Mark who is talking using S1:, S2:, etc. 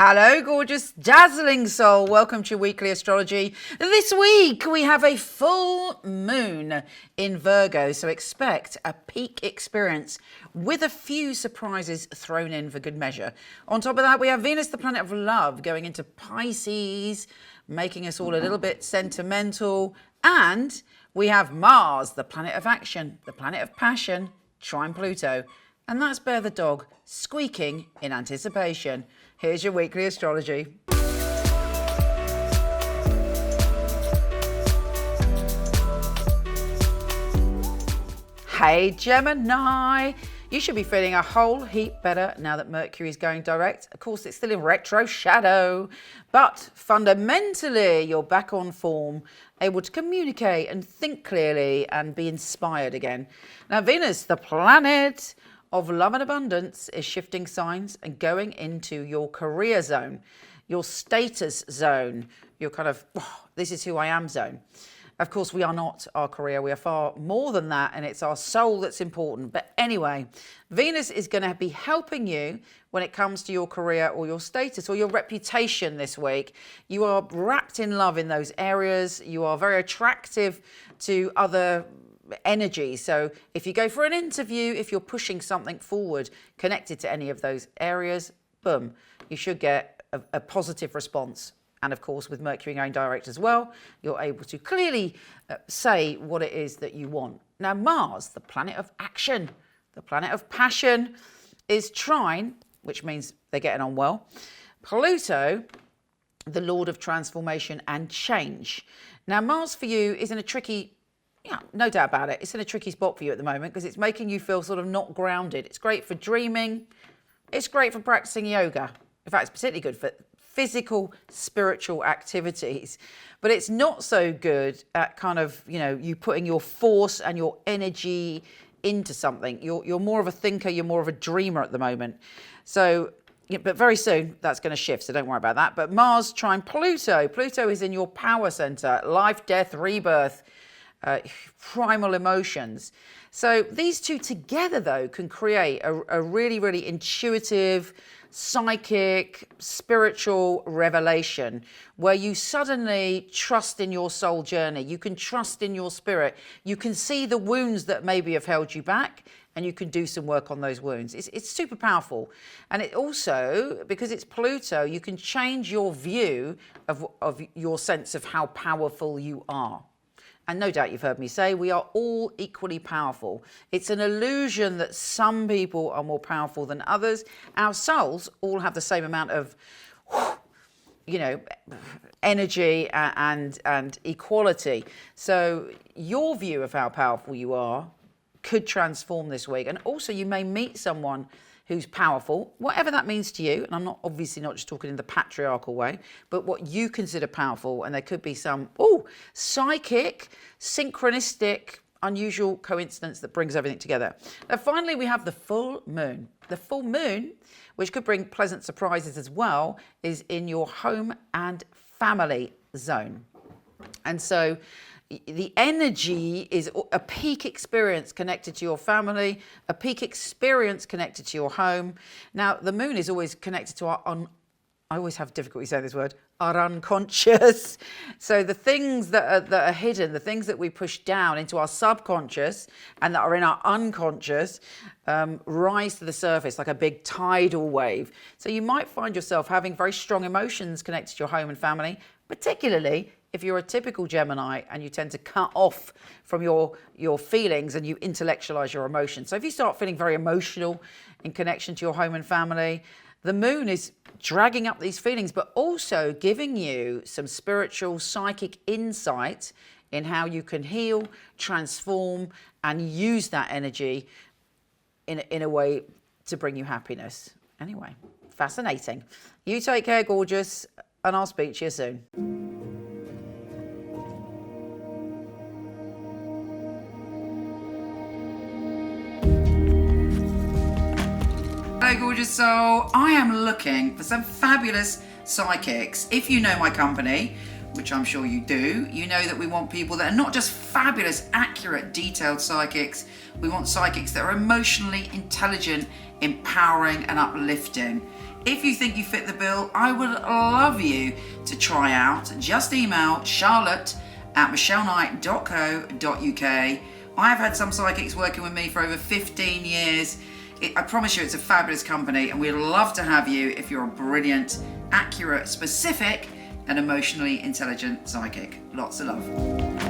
S1: Hello, gorgeous, dazzling soul. Welcome to your weekly astrology. This week we have a full moon in Virgo, so expect a peak experience with a few surprises thrown in for good measure. On top of that, we have Venus, the planet of love, going into Pisces, making us all a little bit sentimental. And we have Mars, the planet of action, the planet of passion, trine Pluto. And that's Bear the dog, squeaking in anticipation. Here's your weekly astrology. Hey Gemini, you should be feeling a whole heap better now that Mercury is going direct. Of course, it's still in retro shadow, but fundamentally you're back on form, able to communicate and think clearly and be inspired again. Now Venus, the planet of love and abundance, is shifting signs and going into your career zone, your status zone, your kind of, this is who I am zone. Of course, we are not our career. We are far more than that, and it's our soul that's important. But anyway, Venus is going to be helping you when it comes to your career or your status or your reputation this week. You are wrapped in love in those areas. You are very attractive to other energy. So if you go for an interview, if you're pushing something forward connected to any of those areas, boom, you should get a positive response. And of course, with Mercury going direct as well, you're able to clearly say what it is that you want. Now, Mars, the planet of action, the planet of passion, is trine, which means they're getting on well. Pluto, the lord of transformation and change. Now, Mars for you is in a tricky, no doubt about it, it's in a tricky spot for you at the moment because it's making you feel sort of not grounded. It's great for dreaming. It's great for practicing yoga. In fact, it's particularly good for physical, spiritual activities, but it's not so good at kind of, you putting your force and your energy into something. You're more of a thinker, you're more of a dreamer at the moment. So, but very soon that's going to shift, so don't worry about that. But Mars trine Pluto. Pluto is in your power center, life, death, rebirth, primal emotions. So these two together, though, can create a really, really intuitive, psychic, spiritual revelation where you suddenly trust in your soul journey. You can trust in your spirit. You can see the wounds that maybe have held you back, and you can do some work on those wounds. It's super powerful. And it also, because it's Pluto, you can change your view of your sense of how powerful you are. And no doubt you've heard me say, we are all equally powerful. It's an illusion that some people are more powerful than others. Our souls all have the same amount of, energy and equality. So your view of how powerful you are could transform this week. And also you may meet someone who's powerful, whatever that means to you. And I'm obviously not just talking in the patriarchal way, but what you consider powerful. And there could be some, psychic, synchronistic, unusual coincidence that brings everything together. Now, finally, we have the full moon. The full moon, which could bring pleasant surprises as well, is in your home and family zone. And so the energy is a peak experience connected to your family, a peak experience connected to your home. Now, the moon is always connected to I always have difficulty saying this word, our unconscious. So the things that are hidden, the things that we push down into our subconscious and that are in our unconscious, rise to the surface like a big tidal wave. So you might find yourself having very strong emotions connected to your home and family, particularly if you're a typical Gemini and you tend to cut off from your feelings and you intellectualize your emotions. So if you start feeling very emotional in connection to your home and family, the moon is dragging up these feelings, but also giving you some spiritual, psychic insight in how you can heal, transform, and use that energy in a way to bring you happiness. Anyway, fascinating. You take care, gorgeous, and I'll speak to you soon. Hello, gorgeous soul. I am looking for some fabulous psychics. If you know my company, which I'm sure you do, you know that we want people that are not just fabulous, accurate, detailed psychics. We want psychics that are emotionally intelligent, empowering, and uplifting. If you think you fit the bill, I would love you to try out. Just email charlotte@michelleknight.co.uk. I have had some psychics working with me for over 15 years. I promise you it's a fabulous company, and we'd love to have you if you're a brilliant, accurate, specific, and emotionally intelligent psychic. Lots of love.